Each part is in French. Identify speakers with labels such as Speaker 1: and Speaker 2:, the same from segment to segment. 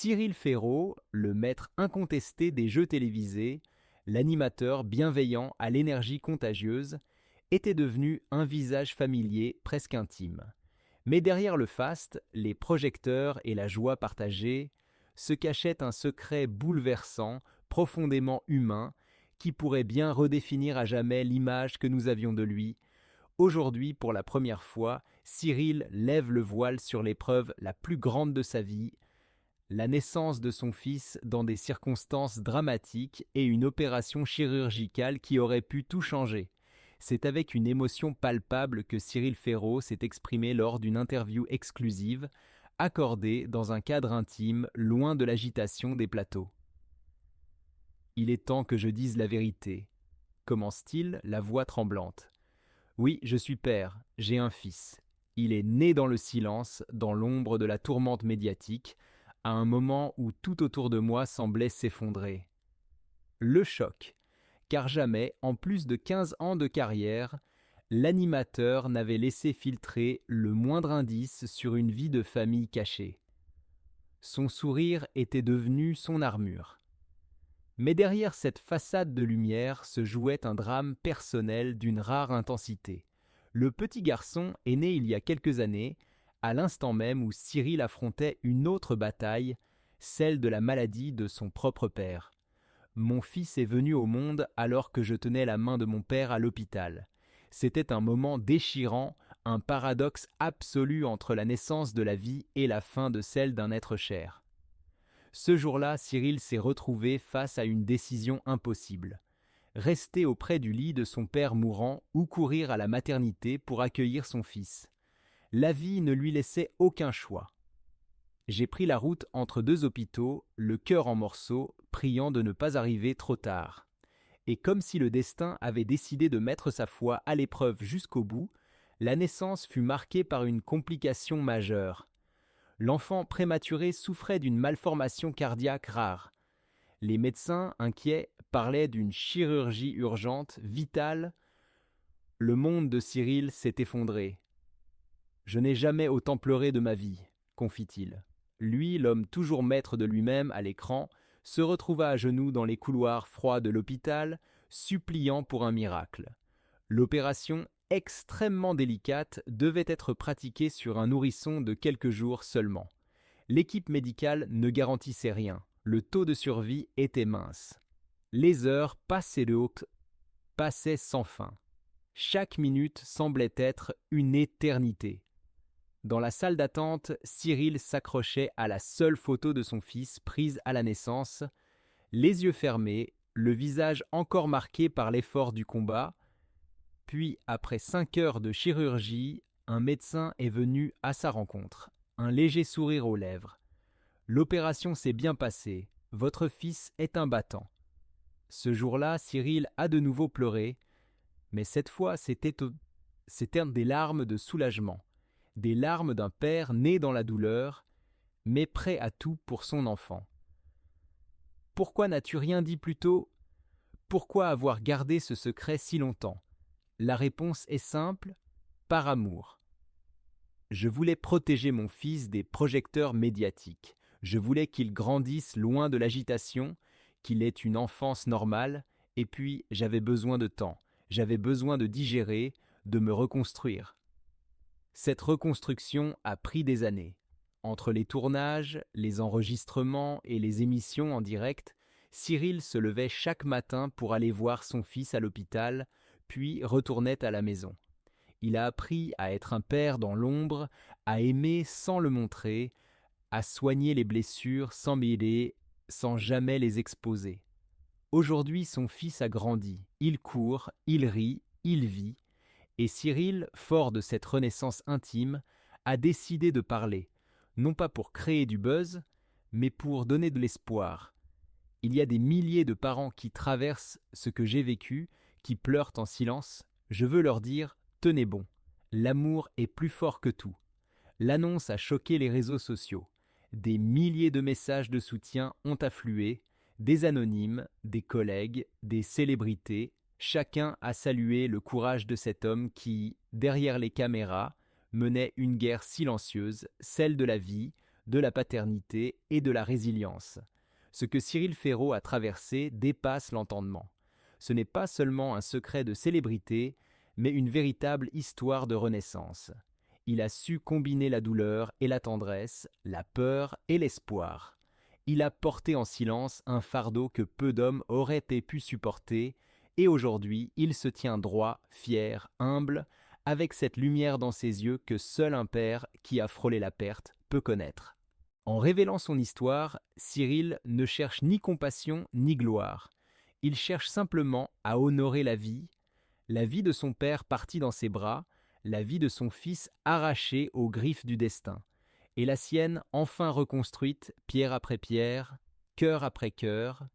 Speaker 1: Cyril Ferraud, le maître incontesté des jeux télévisés, l'animateur bienveillant à l'énergie contagieuse, était devenu un visage familier presque intime. Mais derrière le faste, les projecteurs et la joie partagée, se cachait un secret bouleversant, profondément humain, qui pourrait bien redéfinir à jamais l'image que nous avions de lui. Aujourd'hui, pour la première fois, Cyril lève le voile sur l'épreuve la plus grande de sa vie, la naissance de son fils dans des circonstances dramatiques et une opération chirurgicale qui aurait pu tout changer. C'est avec une émotion palpable que Cyril Ferraud s'est exprimé lors d'une interview exclusive, accordée dans un cadre intime, loin de l'agitation des plateaux. « Il est temps que je dise la vérité », commence-t-il, la voix tremblante. « Oui, je suis père, j'ai un fils. Il est né dans le silence, dans l'ombre de la tourmente médiatique, à un moment où tout autour de moi semblait s'effondrer. Le choc, car jamais, en plus de 15 ans de carrière, l'animateur n'avait laissé filtrer le moindre indice sur une vie de famille cachée. Son sourire était devenu son armure. Mais derrière cette façade de lumière se jouait un drame personnel d'une rare intensité. Le petit garçon est né il y a quelques années, à l'instant même où Cyril affrontait une autre bataille, celle de la maladie de son propre père. Mon fils est venu au monde alors que je tenais la main de mon père à l'hôpital. C'était un moment déchirant, un paradoxe absolu entre la naissance de la vie et la fin de celle d'un être cher. Ce jour-là, Cyril s'est retrouvé face à une décision impossible. Rester auprès du lit de son père mourant ou courir à la maternité pour accueillir son fils. La vie ne lui laissait aucun choix. J'ai pris la route entre deux hôpitaux, le cœur en morceaux, priant de ne pas arriver trop tard. Et comme si le destin avait décidé de mettre sa foi à l'épreuve jusqu'au bout, la naissance fut marquée par une complication majeure. L'enfant prématuré souffrait d'une malformation cardiaque rare. Les médecins, inquiets, parlaient d'une chirurgie urgente, vitale. Le monde de Cyril s'est effondré. « Je n'ai jamais autant pleuré de ma vie », confie-t-il. Lui, l'homme toujours maître de lui-même à l'écran, se retrouva à genoux dans les couloirs froids de l'hôpital, suppliant pour un miracle. L'opération, extrêmement délicate, devait être pratiquée sur un nourrisson de quelques jours seulement. L'équipe médicale ne garantissait rien. Le taux de survie était mince. Les heures passaient sans fin. Chaque minute semblait être une éternité. Dans la salle d'attente, Cyril s'accrochait à la seule photo de son fils prise à la naissance, les yeux fermés, le visage encore marqué par l'effort du combat. Puis, après 5 heures de chirurgie, un médecin est venu à sa rencontre, un léger sourire aux lèvres. « L'opération s'est bien passée, votre fils est un battant. » Ce jour-là, Cyril a de nouveau pleuré, mais cette fois c'était des larmes de soulagement. Des larmes d'un père né dans la douleur, mais prêt à tout pour son enfant. Pourquoi n'as-tu rien dit plus tôt ? Pourquoi avoir gardé ce secret si longtemps ? La réponse est simple, par amour. Je voulais protéger mon fils des projecteurs médiatiques. Je voulais qu'il grandisse loin de l'agitation, qu'il ait une enfance normale, et puis j'avais besoin de temps, j'avais besoin de digérer, de me reconstruire. Cette reconstruction a pris des années. Entre les tournages, les enregistrements et les émissions en direct, Cyril se levait chaque matin pour aller voir son fils à l'hôpital, puis retournait à la maison. Il a appris à être un père dans l'ombre, à aimer sans le montrer, à soigner les blessures sans mêler, sans jamais les exposer. Aujourd'hui, son fils a grandi. Il court, il rit, il vit. Et Cyril, fort de cette renaissance intime, a décidé de parler, non pas pour créer du buzz, mais pour donner de l'espoir. Il y a des milliers de parents qui traversent ce que j'ai vécu, qui pleurent en silence. Je veux leur dire « Tenez bon, l'amour est plus fort que tout ». L'annonce a choqué les réseaux sociaux. Des milliers de messages de soutien ont afflué, des anonymes, des collègues, des célébrités. Chacun a salué le courage de cet homme qui, derrière les caméras, menait une guerre silencieuse, celle de la vie, de la paternité et de la résilience. Ce que Cyril Ferraud a traversé dépasse l'entendement. Ce n'est pas seulement un secret de célébrité, mais une véritable histoire de renaissance. Il a su combiner la douleur et la tendresse, la peur et l'espoir. Il a porté en silence un fardeau que peu d'hommes auraient pu supporter, et aujourd'hui il se tient droit, fier, humble, avec cette lumière dans ses yeux que seul un père qui a frôlé la perte peut connaître. En révélant son histoire, Cyril ne cherche ni compassion ni gloire. Il cherche simplement à honorer la vie de son père parti dans ses bras, la vie de son fils arraché aux griffes du destin, et la sienne enfin reconstruite pierre après pierre, cœur après cœur.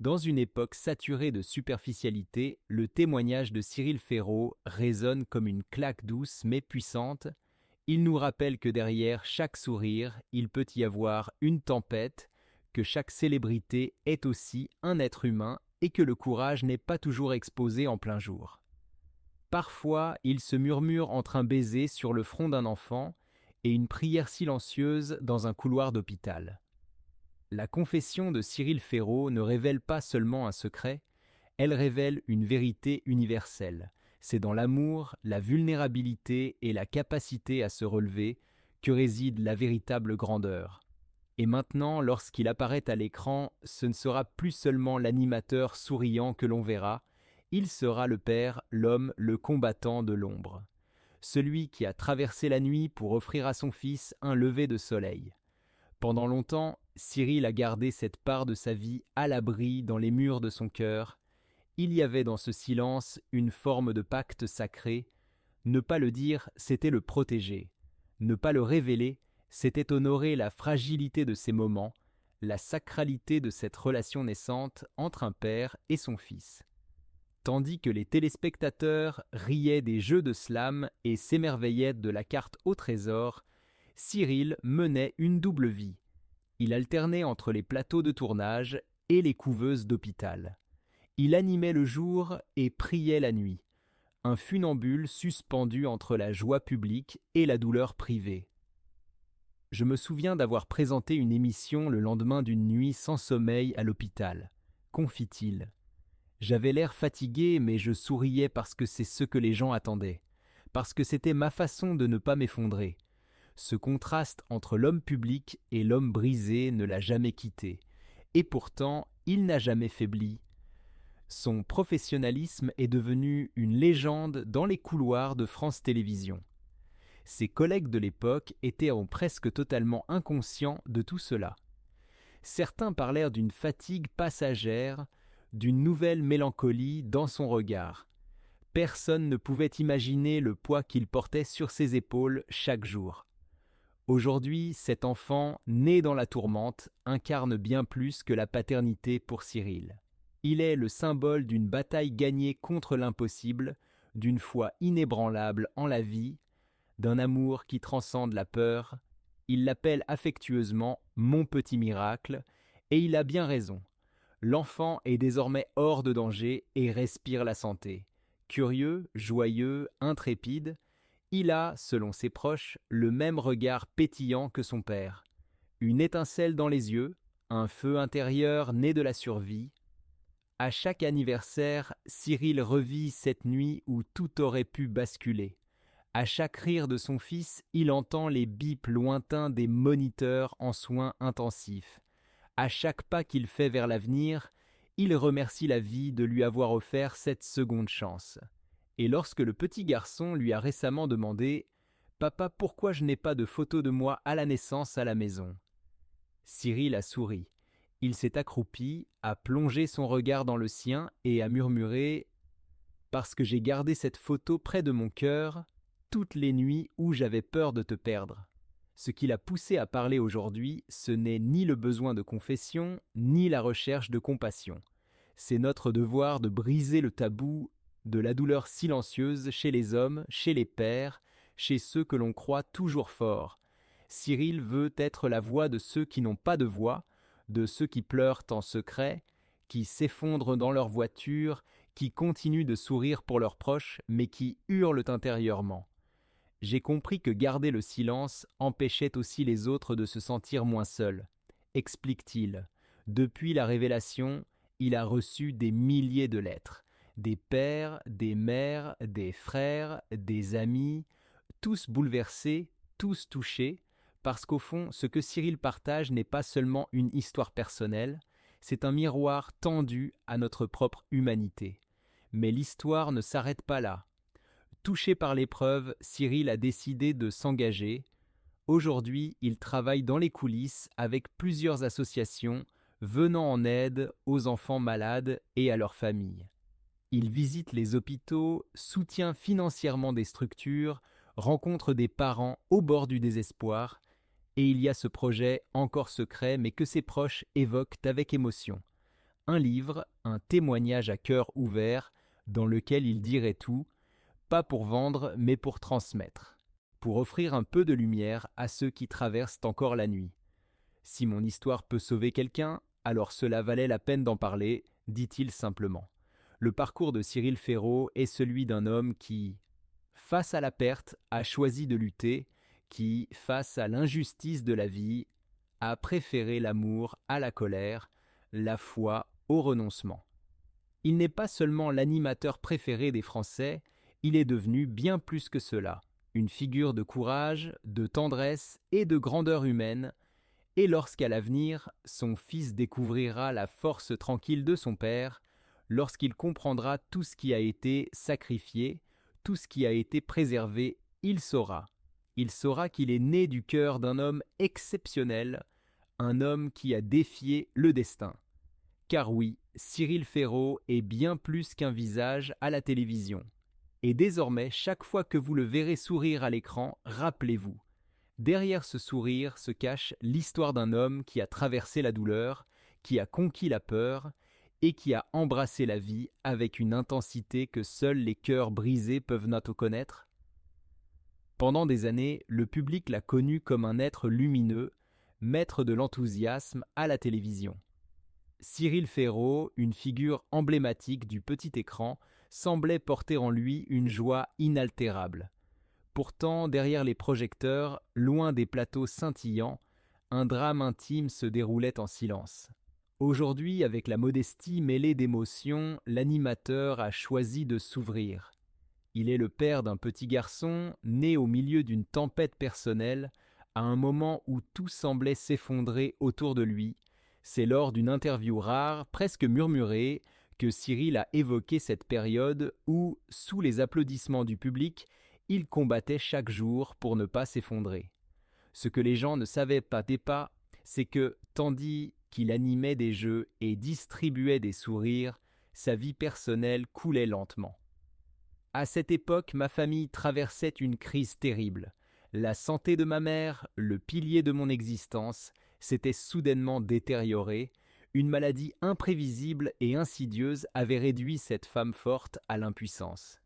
Speaker 1: Dans une époque saturée de superficialité, le témoignage de Cyril Ferraud résonne comme une claque douce mais puissante. Il nous rappelle que derrière chaque sourire, il peut y avoir une tempête, que chaque célébrité est aussi un être humain et que le courage n'est pas toujours exposé en plein jour. Parfois, il se murmure entre un baiser sur le front d'un enfant et une prière silencieuse dans un couloir d'hôpital. La confession de Cyril Ferraud ne révèle pas seulement un secret, elle révèle une vérité universelle. C'est dans l'amour, la vulnérabilité et la capacité à se relever que réside la véritable grandeur. Et maintenant, lorsqu'il apparaît à l'écran, ce ne sera plus seulement l'animateur souriant que l'on verra, il sera le père, l'homme, le combattant de l'ombre. Celui qui a traversé la nuit pour offrir à son fils un lever de soleil. Pendant longtemps, Cyril a gardé cette part de sa vie à l'abri dans les murs de son cœur. Il y avait dans ce silence une forme de pacte sacré. Ne pas le dire, c'était le protéger. Ne pas le révéler, c'était honorer la fragilité de ces moments, la sacralité de cette relation naissante entre un père et son fils. Tandis que les téléspectateurs riaient des jeux de slam et s'émerveillaient de la carte au trésor, Cyril menait une double vie. Il alternait entre les plateaux de tournage et les couveuses d'hôpital. Il animait le jour et priait la nuit, un funambule suspendu entre la joie publique et la douleur privée. Je me souviens d'avoir présenté une émission le lendemain d'une nuit sans sommeil à l'hôpital, confie-t-il. J'avais l'air fatigué, mais je souriais parce que c'est ce que les gens attendaient, parce que c'était ma façon de ne pas m'effondrer. Ce contraste entre l'homme public et l'homme brisé ne l'a jamais quitté, et pourtant il n'a jamais faibli. Son professionnalisme est devenu une légende dans les couloirs de France Télévisions. Ses collègues de l'époque étaient presque totalement inconscients de tout cela. Certains parlèrent d'une fatigue passagère, d'une nouvelle mélancolie dans son regard. Personne ne pouvait imaginer le poids qu'il portait sur ses épaules chaque jour. Aujourd'hui, cet enfant, né dans la tourmente, incarne bien plus que la paternité pour Cyril. Il est le symbole d'une bataille gagnée contre l'impossible, d'une foi inébranlable en la vie, d'un amour qui transcende la peur. Il l'appelle affectueusement « mon petit miracle », et il a bien raison. L'enfant est désormais hors de danger et respire la santé. Curieux, joyeux, intrépide, il a, selon ses proches, le même regard pétillant que son père. Une étincelle dans les yeux, un feu intérieur né de la survie. À chaque anniversaire, Cyril revit cette nuit où tout aurait pu basculer. À chaque rire de son fils, il entend les bips lointains des moniteurs en soins intensifs. À chaque pas qu'il fait vers l'avenir, il remercie la vie de lui avoir offert cette seconde chance. Et lorsque le petit garçon lui a récemment demandé « Papa, pourquoi je n'ai pas de photo de moi à la naissance à la maison ?» Cyril a souri. Il s'est accroupi, a plongé son regard dans le sien et a murmuré « Parce que j'ai gardé cette photo près de mon cœur toutes les nuits où j'avais peur de te perdre. » Ce qui l'a poussé à parler aujourd'hui, ce n'est ni le besoin de confession, ni la recherche de compassion. C'est notre devoir de briser le tabou de la douleur silencieuse chez les hommes, chez les pères, chez ceux que l'on croit toujours forts. Cyril veut être la voix de ceux qui n'ont pas de voix, de ceux qui pleurent en secret, qui s'effondrent dans leur voiture, qui continuent de sourire pour leurs proches, mais qui hurlent intérieurement. j'ai compris que garder le silence empêchait aussi les autres de se sentir moins seuls, explique-t-il. Depuis la révélation, il a reçu des milliers de lettres. Des pères, des mères, des frères, des amis, tous bouleversés, tous touchés, parce qu'au fond, ce que Cyril partage n'est pas seulement une histoire personnelle, c'est un miroir tendu à notre propre humanité. Mais l'histoire ne s'arrête pas là. Touché par l'épreuve, Cyril a décidé de s'engager. Aujourd'hui, il travaille dans les coulisses avec plusieurs associations venant en aide aux enfants malades et à leurs familles. Il visite les hôpitaux, soutient financièrement des structures, rencontre des parents au bord du désespoir, et il y a ce projet encore secret mais que ses proches évoquent avec émotion. Un livre, un témoignage à cœur ouvert, dans lequel il dirait tout, pas pour vendre mais pour transmettre, pour offrir un peu de lumière à ceux qui traversent encore la nuit. Si mon histoire peut sauver quelqu'un, alors cela valait la peine d'en parler, dit-il simplement. Le parcours de Cyril Ferraud est celui d'un homme qui, face à la perte, a choisi de lutter, qui, face à l'injustice de la vie, a préféré l'amour à la colère, la foi au renoncement. Il n'est pas seulement l'animateur préféré des Français, il est devenu bien plus que cela, une figure de courage, de tendresse et de grandeur humaine, et lorsqu'à l'avenir, son fils découvrira la force tranquille de son père, lorsqu'il comprendra tout ce qui a été sacrifié, tout ce qui a été préservé, il saura. Il saura qu'il est né du cœur d'un homme exceptionnel, un homme qui a défié le destin. Car oui, Cyril Ferraud est bien plus qu'un visage à la télévision. Et désormais, chaque fois que vous le verrez sourire à l'écran, rappelez-vous, derrière ce sourire se cache l'histoire d'un homme qui a traversé la douleur, qui a conquis la peur et qui a embrassé la vie avec une intensité que seuls les cœurs brisés peuvent n'ato connaître. Pendant des années, le public l'a connu comme un être lumineux, maître de l'enthousiasme à la télévision. Cyril Ferraud, une figure emblématique du petit écran, semblait porter en lui une joie inaltérable. Pourtant, derrière les projecteurs, loin des plateaux scintillants, un drame intime se déroulait en silence. Aujourd'hui, avec la modestie mêlée d'émotion, l'animateur a choisi de s'ouvrir. Il est le père d'un petit garçon, né au milieu d'une tempête personnelle, à un moment où tout semblait s'effondrer autour de lui. C'est lors d'une interview rare, presque murmurée, que Cyril a évoqué cette période où, sous les applaudissements du public, il combattait chaque jour pour ne pas s'effondrer. Ce que les gens ne savaient pas, c'est que, tandis qu'il animait des jeux et distribuait des sourires, sa vie personnelle coulait lentement. À cette époque, ma famille traversait une crise terrible. La santé de ma mère, le pilier de mon existence, s'était soudainement détériorée. Une maladie imprévisible et insidieuse avait réduit cette femme forte à l'impuissance.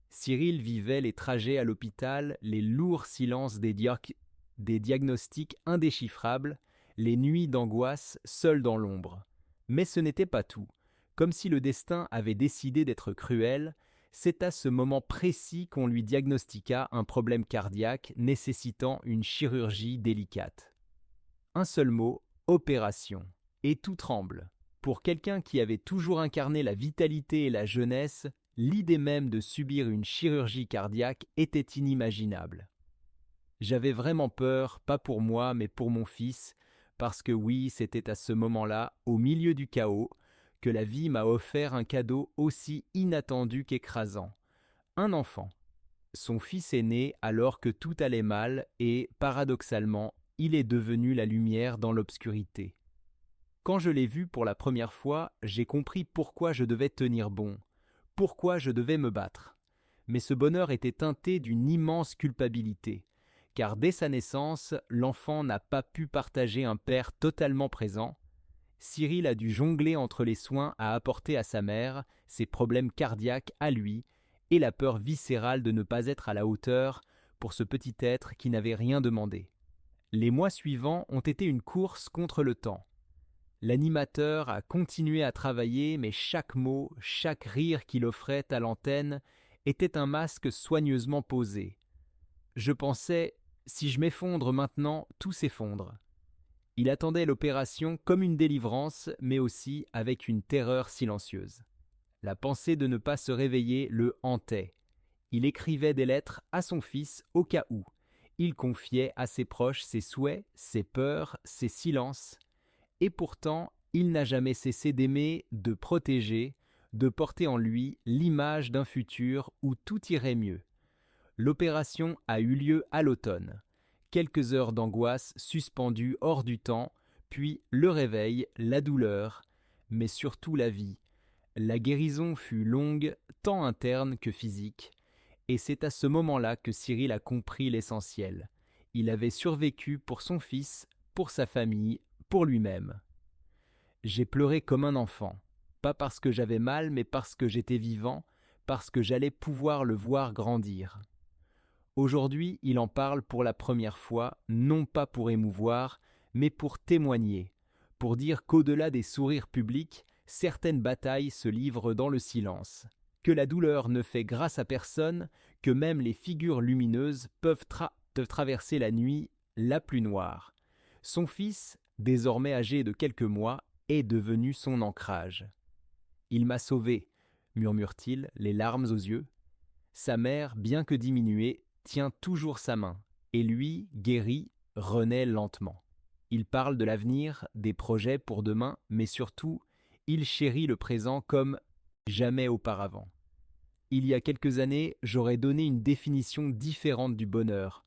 Speaker 1: Cyril vivait les trajets à l'hôpital, les lourds silences des diagnostics indéchiffrables, les nuits d'angoisse seules dans l'ombre. Mais ce n'était pas tout. Comme si le destin avait décidé d'être cruel, c'est à ce moment précis qu'on lui diagnostiqua un problème cardiaque nécessitant une chirurgie délicate. Un seul mot, opération. Et tout tremble. Pour quelqu'un qui avait toujours incarné la vitalité et la jeunesse, l'idée même de subir une chirurgie cardiaque était inimaginable. J'avais vraiment peur, pas pour moi, mais pour mon fils, parce que oui, c'était à ce moment-là, au milieu du chaos, que la vie m'a offert un cadeau aussi inattendu qu'écrasant. Un enfant. Son fils est né alors que tout allait mal et, paradoxalement, il est devenu la lumière dans l'obscurité. Quand je l'ai vu pour la première fois, j'ai compris pourquoi je devais tenir bon, pourquoi je devais me battre. Mais ce bonheur était teinté d'une immense culpabilité, car dès sa naissance, l'enfant n'a pas pu partager un père totalement présent. Cyril a dû jongler entre les soins à apporter à sa mère, ses problèmes cardiaques à lui, et la peur viscérale de ne pas être à la hauteur pour ce petit être qui n'avait rien demandé. Les mois suivants ont été une course contre le temps. L'animateur a continué à travailler, mais chaque mot, chaque rire qu'il offrait à l'antenne était un masque soigneusement posé. Je pensais, si je m'effondre maintenant, tout s'effondre. Il attendait l'opération comme une délivrance, mais aussi avec une terreur silencieuse. La pensée de ne pas se réveiller le hantait. Il écrivait des lettres à son fils au cas où. Il confiait à ses proches ses souhaits, ses peurs, ses silences. Et pourtant, il n'a jamais cessé d'aimer, de protéger, de porter en lui l'image d'un futur où tout irait mieux. L'opération a eu lieu à l'automne. Quelques heures d'angoisse suspendues hors du temps, puis le réveil, la douleur, mais surtout la vie. La guérison fut longue, tant interne que physique, et c'est à ce moment-là que Cyril a compris l'essentiel. Il avait survécu pour son fils, pour sa famille, pour lui-même. J'ai pleuré comme un enfant, pas parce que j'avais mal, mais parce que j'étais vivant, parce que j'allais pouvoir le voir grandir. Aujourd'hui, il en parle pour la première fois, non pas pour émouvoir, mais pour témoigner, pour dire qu'au-delà des sourires publics, certaines batailles se livrent dans le silence, que la douleur ne fait grâce à personne, que même les figures lumineuses peuvent traverser la nuit la plus noire. Son fils, désormais âgé de quelques mois, est devenu son ancrage. « Il m'a sauvé », murmure-t-il, les larmes aux yeux. Sa mère, bien que diminuée, tient toujours sa main, et lui, guéri, renaît lentement. Il parle de l'avenir, des projets pour demain, mais surtout, il chérit le présent comme jamais auparavant. Il y a quelques années, j'aurais donné une définition différente du bonheur.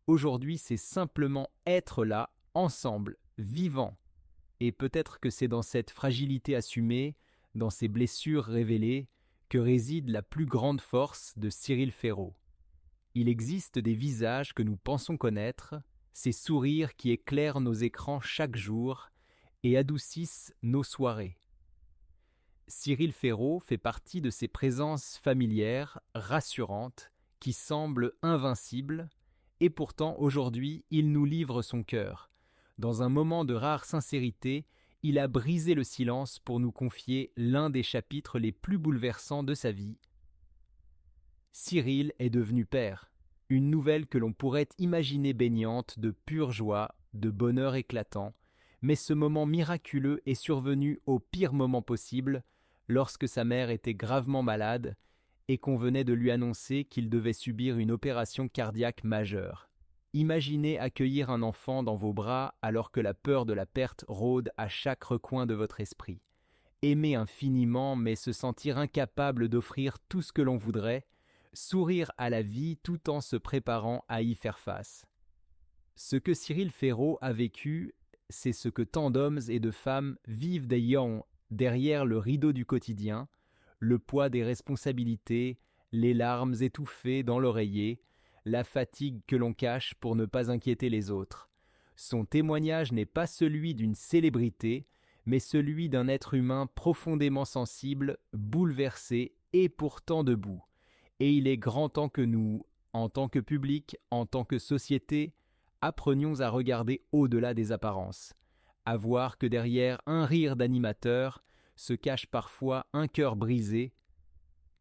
Speaker 1: Aujourd'hui, c'est simplement être là, ensemble, vivant. Et peut-être que c'est dans cette fragilité assumée, dans ces blessures révélées, que réside la plus grande force de Cyril Ferraud. Il existe des visages que nous pensons connaître, ces sourires qui éclairent nos écrans chaque jour et adoucissent nos soirées. Cyril Ferraud fait partie de ces présences familières, rassurantes, qui semblent invincibles, et pourtant aujourd'hui il nous livre son cœur. Dans un moment de rare sincérité, il a brisé le silence pour nous confier l'un des chapitres les plus bouleversants de sa vie. Cyril est devenu père, une nouvelle que l'on pourrait imaginer baignante de pure joie, de bonheur éclatant, mais ce moment miraculeux est survenu au pire moment possible, lorsque sa mère était gravement malade et qu'on venait de lui annoncer qu'il devait subir une opération cardiaque majeure. Imaginez accueillir un enfant dans vos bras alors que la peur de la perte rôde à chaque recoin de votre esprit. Aimer infiniment mais se sentir incapable d'offrir tout ce que l'on voudrait, sourire à la vie tout en se préparant à y faire face. Ce que Cyril Ferraud a vécu, c'est ce que tant d'hommes et de femmes vivent d'ailleurs derrière le rideau du quotidien, le poids des responsabilités, les larmes étouffées dans l'oreiller, la fatigue que l'on cache pour ne pas inquiéter les autres. Son témoignage n'est pas celui d'une célébrité, mais celui d'un être humain profondément sensible, bouleversé et pourtant debout. Et il est grand temps que nous, en tant que public, en tant que société, apprenions à regarder au-delà des apparences, à voir que derrière un rire d'animateur se cache parfois un cœur brisé,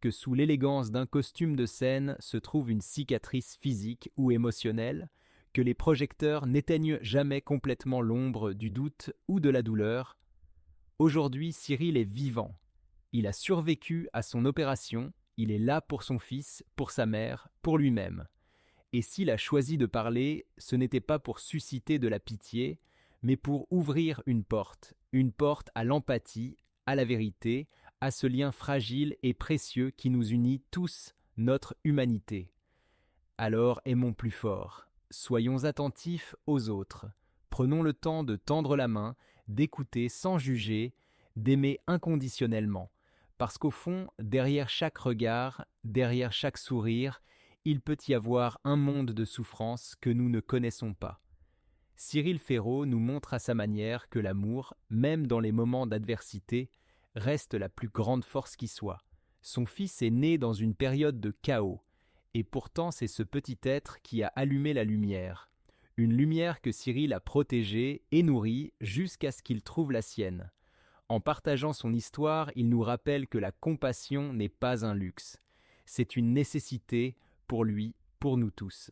Speaker 1: que sous l'élégance d'un costume de scène se trouve une cicatrice physique ou émotionnelle, que les projecteurs n'éteignent jamais complètement l'ombre du doute ou de la douleur. Aujourd'hui, Cyril est vivant. Il a survécu à son opération, il est là pour son fils, pour sa mère, pour lui-même. Et s'il a choisi de parler, ce n'était pas pour susciter de la pitié, mais pour ouvrir une porte à l'empathie, à la vérité, à ce lien fragile et précieux qui nous unit tous, notre humanité. Alors aimons plus fort, soyons attentifs aux autres, prenons le temps de tendre la main, d'écouter sans juger, d'aimer inconditionnellement, parce qu'au fond, derrière chaque regard, derrière chaque sourire, il peut y avoir un monde de souffrance que nous ne connaissons pas. Cyril Ferraud nous montre à sa manière que l'amour, même dans les moments d'adversité, reste la plus grande force qui soit. Son fils est né dans une période de chaos, et pourtant c'est ce petit être qui a allumé la lumière. Une lumière que Cyril a protégée et nourrie jusqu'à ce qu'il trouve la sienne. En partageant son histoire, il nous rappelle que la compassion n'est pas un luxe. C'est une nécessité pour lui, pour nous tous.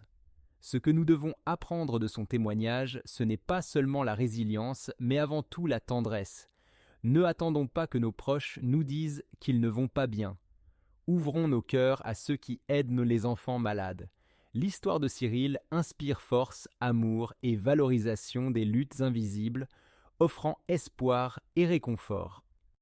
Speaker 1: Ce que nous devons apprendre de son témoignage, ce n'est pas seulement la résilience, mais avant tout la tendresse. Ne attendons pas que nos proches nous disent qu'ils ne vont pas bien. Ouvrons nos cœurs à ceux qui aident les enfants malades. L'histoire de Cyril inspire force, amour et valorisation des luttes invisibles, offrant espoir et réconfort.